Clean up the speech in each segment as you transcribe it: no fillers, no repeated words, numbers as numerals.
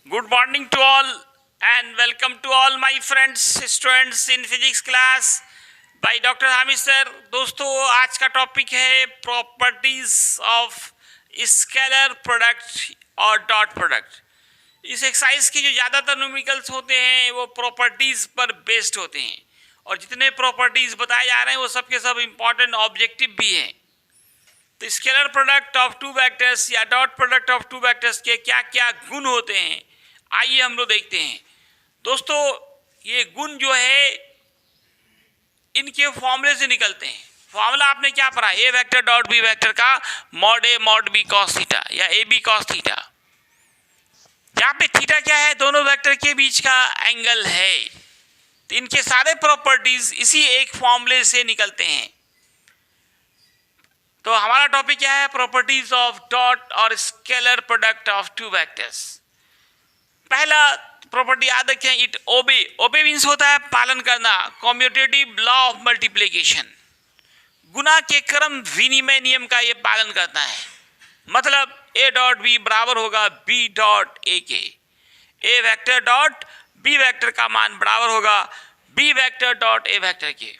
Good morning to all and welcome to all my friends students in physics class by doctor Hamid sir. दोस्तों आज का topic है properties of scalar product और dot product. इस exercise की जो ज़्यादातर न्यूमेरिकल्स होते हैं वो प्रॉपर्टीज पर बेस्ड होते हैं और जितने प्रॉपर्टीज बताए जा रहे हैं वो सब के सब इम्पॉर्टेंट ऑब्जेक्टिव भी हैं। तो scalar product of two vectors या dot product of two vectors के क्या क्या गुण होते हैं, आइए हम लोग देखते हैं। दोस्तों ये गुण जो है इनके फॉर्मूले से निकलते हैं। फॉर्मूला आपने क्या पढ़ा, ए वेक्टर डॉट बी वेक्टर का mod a mod b cos theta या ए बी कॉस थीटा। यहाँ पे थीटा क्या है, दोनों वेक्टर के बीच का एंगल है। तो इनके सारे प्रॉपर्टीज इसी एक फॉर्मूले से निकलते हैं। तो हमारा टॉपिक क्या है, प्रॉपर्टीज ऑफ डॉट और scalar product of two vectors. पहला प्रॉपर्टी याद रखें, इट ओबे। ओबे मीन्स होता है पालन करना, कम्यूटेटिव लॉ ऑफ मल्टीप्लिकेशन। गुना के क्रम विनिमय नियम का ये पालन करता है। मतलब ए डॉट बी बराबर होगा बी डॉट ए के। A vector dot b vector का मान बराबर होगा b vector dot a vector के।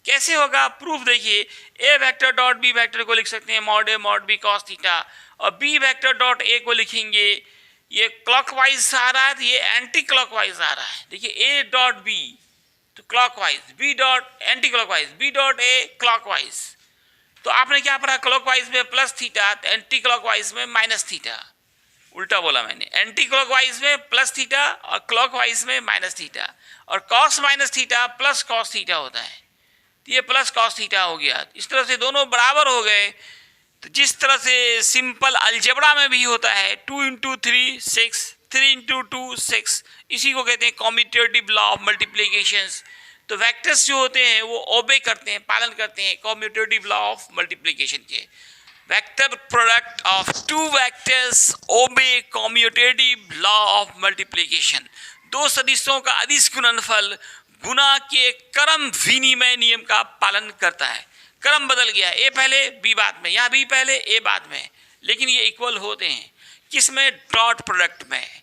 कैसे होगा, प्रूफ देखिए। A vector dot b vector को लिख सकते हैं mod a mod b cos theta और बी वेक्टर डॉट ए को लिखेंगे, ये क्लॉकवाइज आ रहा है तो ये एंटी क्लॉकवाइज आ रहा है। देखिए ए डॉट बी तो clockwise, b dot anti clockwise, b dot a clockwise. तो आपने क्या पढ़ा, क्लॉकवाइज में प्लस थीटा, एंटी क्लॉकवाइज में माइनस थीटा। उल्टा बोला मैंने, एंटी क्लॉकवाइज में प्लस थीटा और क्लॉकवाइज में माइनस थीटा। और cos minus theta plus cos theta होता है, ये प्लस कॉस थीटा हो गया। इस तरह से दोनों बराबर हो गए। तो जिस तरह से सिंपल अलजेब्रा में भी होता है 2 इंटू 3 6, 3 इंटू 2 6, इसी को कहते हैं कम्यूटेटिव लॉ ऑफ मल्टीप्लिकेशंस। तो वेक्टर्स जो होते हैं वो ओबे करते हैं, पालन करते हैं कम्यूटेटिव लॉ ऑफ मल्टीप्लिकेशन के। Vector product of two vectors obey commutative law of multiplication. दो सदिशों का अदिश गुणनफल गुना के क्रम विनिमय नियम का पालन करता है। क्रम बदल गया, ए पहले बी बाद में, यहाँ बी पहले ए बाद में, लेकिन ये इक्वल होते हैं। किसमें, डॉट प्रोडक्ट में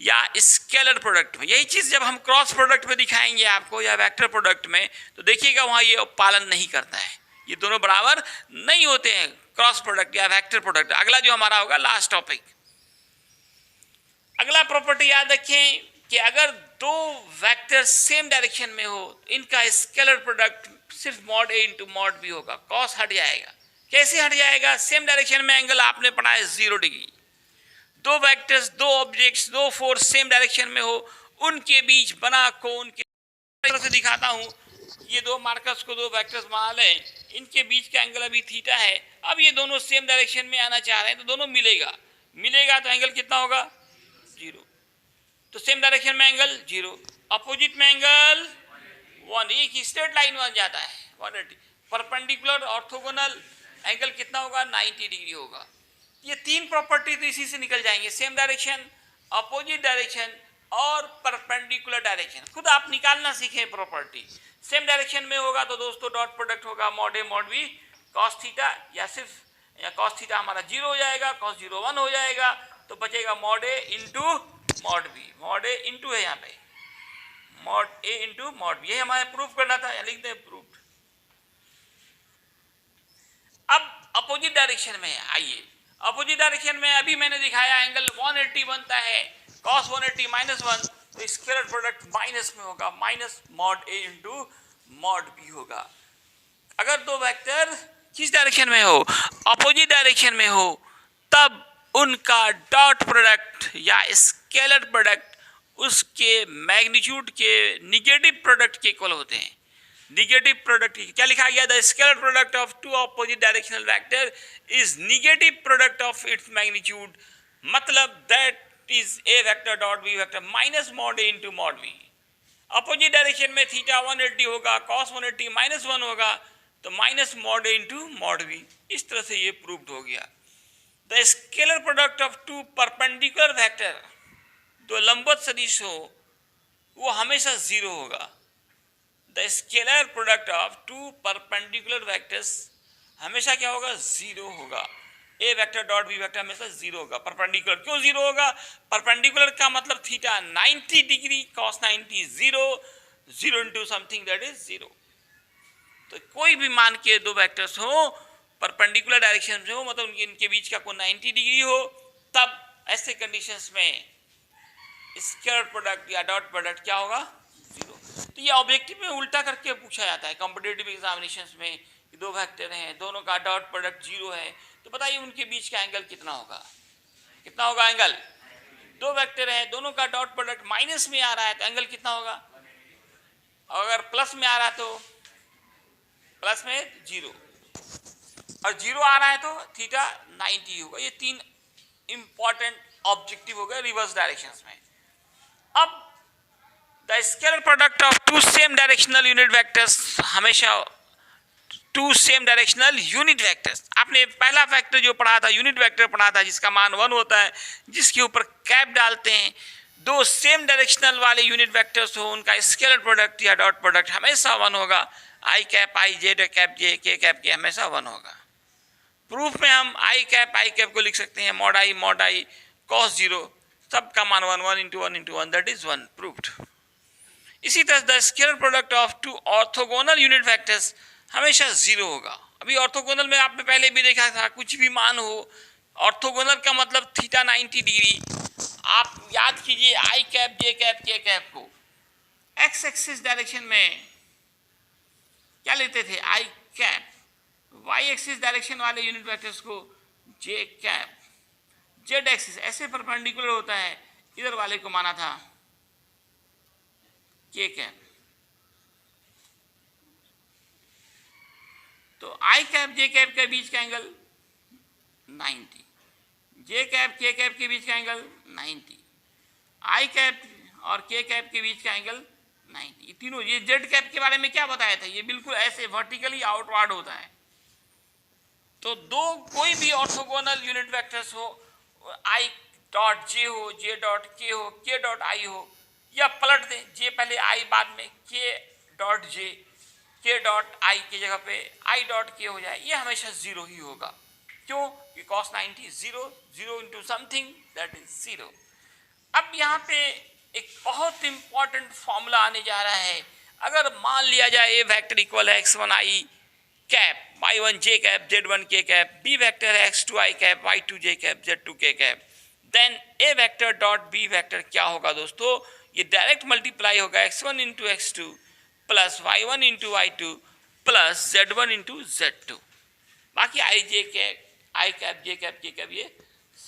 या स्केलर प्रोडक्ट में। यही चीज़ जब हम क्रॉस प्रोडक्ट में दिखाएंगे आपको या वेक्टर प्रोडक्ट में, तो देखिएगा वहाँ ये पालन नहीं करता है। ये दोनों बराबर नहीं होते हैं, क्रॉस प्रोडक्ट या वेक्टर प्रोडक्ट। अगला जो हमारा होगा लास्ट टॉपिक। अगला प्रॉपर्टी याद रखें कि अगर दो वेक्टर सेम डायरेक्शन में हो तो इनका स्केलर प्रोडक्ट सिर्फ mod a into mod B होगा। कॉस हट जाएगा। कैसे हट जाएगा, सेम डायरेक्शन में एंगल आपने पढ़ा है 0 डिग्री। दो वेक्टर्स, दो ऑब्जेक्ट्स, दो फोर्स सेम डायरेक्शन में हो, उनके बीच बना कोण के तरह से दिखाता हूँ। ये दो मार्कर्स को दो वेक्टर्स मान लें, इनके बीच का एंगल अभी थीटा है। अब ये दोनों सेम डायरेक्शन में आना चाह रहे हैं तो दोनों मिलेगा तो एंगल कितना होगा, 0। तो सेम डायरेक्शन में एंगल 0, अपोजिट में एंगल 1। एक स्ट्रेट लाइन बन जाता है 180। परपेंडिकुलर ऑर्थोगोनल एंगल कितना होगा, 90 डिग्री होगा। ये तीन प्रॉपर्टी तो इसी से निकल जाएंगे, सेम डायरेक्शन, अपोजिट डायरेक्शन और परपेंडिकुलर डायरेक्शन। खुद आप निकालना सीखें प्रॉपर्टी। सेम डायरेक्शन में होगा तो दोस्तों डॉट प्रोडक्ट होगा mod a mod b cos theta, या सिर्फ या कॉस थीटा हमारा 0 हो जाएगा, कॉस 0 1 हो जाएगा, तो बचेगा mod a into mod B. Mod a into है यहाँ पे, mod a into mod B. ये हमारे प्रूफ करना था, लिख दें प्रूफ। अब अपोजिट डायरेक्शन में आइए। अपोजिट डायरेक्शन में अभी मैंने दिखाया एंगल 180 बनता है, कॉस 180 माइनस 1, तो स्केलर प्रोडक्ट माइनस में होगा, minus mod a into mod B होगा। अगर दो वेक्टर किस डायरेक्शन में हो, अपोजिट डायरेक्शन में हो, तब उनका डॉट प्रोडक्ट या स्केलर प्रोडक्ट उसके मैग्नीट्यूड के निगेटिव प्रोडक्ट के इक्वल होते हैं। निगेटिव प्रोडक्ट क्या लिखा गया, the scalar product of two opposite directional vector is negative product of its magnitude. मतलब that is a vector dot b vector minus mod a into mod b. Opposite direction में theta 180 होगा, cos 180 minus 1 होगा, तो minus mod a into mod b. इस तरह से ये proved हो गया। The scalar product of two perpendicular vector, दो लंबवत सदिश हो, वो हमेशा 0 होगा। The scalar product of two perpendicular vectors हमेशा क्या होगा, 0 होगा। A vector dot b vector हमेशा जीरो होगा। परपेंडिकुलर क्यों जीरो होगा? परपेंडिकुलर का मतलब theta 90 degree, cos 90 zero, zero into something that is zero. तो कोई भी मान के दो वेक्टर्स हो परपेंडिकुलर डायरेक्शन में हो, मतलब इनके बीच का कोई 90 डिग्री हो, तब ऐसे कंडीशंस में स्केलर प्रोडक्ट या डॉट प्रोडक्ट क्या होगा? जीरो। तो ये ऑब्जेक्टिव में उल्टा करके पूछा जाता है कॉम्पिटिटिव एग्जामिनेशंस में। दो वेक्टर हैं, दोनों का डॉट प्रोडक्ट जीरो है, तो बताइए उनके बीच का एंगल कितना होगा? कितना होगा एंगल? दो वेक्टर हैं, दोनों का डॉट प्रोडक्ट माइनस में आ रहा है, तो एंगल कितना होगा? अगर प्लस में आ रहा है तो प्लस में जीरो, और जीरो आ रहा है तो थीटा 90 होगा। ये तीन इंपॉर्टेंट ऑब्जेक्टिव हो गए रिवर्स डायरेक्शंस में। अब the scalar product of two same directional unit vectors, हमेशा two same directional unit vectors, आपने पहला वेक्टर जो पढ़ा था यूनिट वेक्टर पढ़ा था जिसका मान 1 होता है, जिसके ऊपर कैप डालते हैं, दो सेम डायरेक्शनल वाले यूनिट वेक्टर्स हो उनका स्केलर प्रोडक्ट या डॉट प्रोडक्ट हमेशा 1 होगा। आई कैप आई जेड कैप जे के कैप के हमेशा 1 होगा। प्रूफ में हम आई कैप को लिख सकते हैं मॉड आई कॉस जीरो, सब का मान 1 इंटू 1 दैट इज 1 प्रूव्ड। इसी तरह the scalar product of two orthogonal unit vectors हमेशा जीरो होगा। अभी ऑर्थोगोनल में आपने पहले भी देखा था, कुछ भी मान हो, ऑर्थोगोनल का मतलब थीटा 90 डिग्री। आप याद कीजिए आई कैप जे कैप के कैप को एक्स एक्सिस डायरेक्शन में क्या लेते थे? आई कैप। वाई एक्सिस डायरेक्शन वाले यूनिट वेक्टर्स को जे कैप। जेड एक्सिस ऐसे परपेंडिकुलर होता है, इधर वाले को माना था के कैप। तो आई कैप जे कैप के बीच का एंगल 90, जे कैप के कैप के बीच का एंगल 90, आई कैप और के कैप के बीच का एंगल 90। तीनों, ये जेड कैप के बारे में क्या बताया था? ये बिल्कुल ऐसे वर्टिकली आउटवर्ड होता है। तो दो कोई भी ऑर्थोगोनल यूनिट वेक्टर्स हो, आई डॉट जे हो, जे डॉट के हो, के डॉट आई हो, या पलट दें, जे पहले आई बाद में के डॉट जे, के डॉट आई की जगह पे आई डॉट के हो जाए, ये हमेशा जीरो ही होगा। क्यों? कि cos 90 zero, zero into something that is zero. अब यहाँ पे एक बहुत इंपॉर्टेंट फॉर्मूला आने जा रहा है। अगर मान लिया जाए ए वेक्टर इक्वल है x1 i cap, y1 j cap, z1 k cap, b vector है x2 i cap, y2 j cap, z2 k cap, then a vector dot b vector क्या होगा दोस्तों? ये डायरेक्ट मल्टीप्लाई होगा x1 into x2 plus y1 into y2 plus z1 into z2। बाकी i j cap, i cap, j cap, k cap ये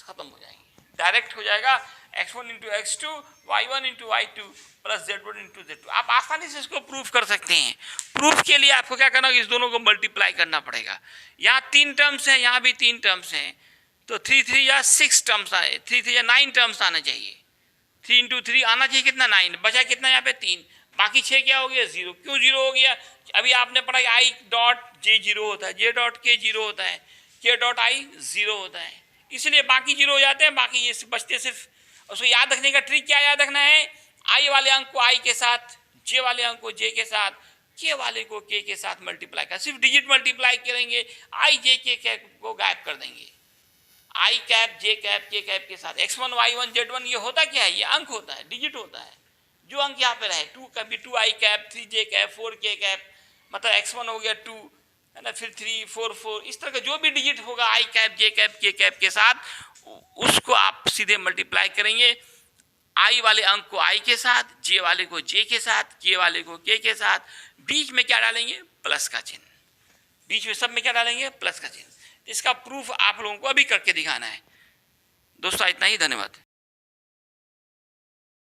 खत्म हो जाएंगे, डायरेक्ट हो जाएगा x1 into x2, y1 into y2 plus z1 into z2। आप आसानी से इसको प्रूफ कर सकते हैं। प्रूफ के लिए आपको क्या करना होगा? इस दोनों को मल्टीप्लाई करना पड़ेगा। यहाँ 3 टर्म्स हैं, यहाँ भी 3 टर्म्स हैं, तो 3 3 या 6 टर्म्स आए, 3 3 या 9 टर्म्स आना चाहिए। 3 इंटू 3 आना चाहिए कितना? 9। बचा कितना यहाँ पे? 3। बाकी 6 क्या हो गया? जीरो। क्यों जीरो हो गया? अभी आपने पढ़ा आई डॉट जे जीरो होता है, जे डॉट के जीरो होता है, के डॉट आई जीरो होता है, इसलिए बाकी जीरो हो जाते हैं। बाकी ये बचते सिर्फ, उसको याद रखने का ट्रिक क्या याद रखना है? आई वाले अंक को आई के साथ, जे वाले अंक को जे के साथ, के वाले को के साथ मल्टीप्लाई कर, सिर्फ डिजिट मल्टीप्लाई करेंगे, आई जे के कैप को गायब कर देंगे। आई कैप जे कैप के कैप के साथ x1 y1 z1 ये होता क्या है? ये अंक होता है, डिजिट होता है। जो अंक यहाँ पे रहे 2, कभी 2 आई कैप, 3 जे कैप, 4 के कैप, मतलब x1 हो गया 2 है ना, फिर 3 4 4, इस तरह का जो भी डिजिट होगा आई कैप जे कैप के कैप के साथ, उसको आप सीधे मल्टीप्लाई करेंगे। आई वाले अंक को आई के साथ, जे वाले को जे के साथ, के वाले को के साथ, बीच में क्या डालेंगे? प्लस का चिन्ह। बीच में सब में क्या डालेंगे? प्लस का चिन्ह। इसका प्रूफ आप लोगों को अभी करके दिखाना है। दोस्तों इतना ही, धन्यवाद।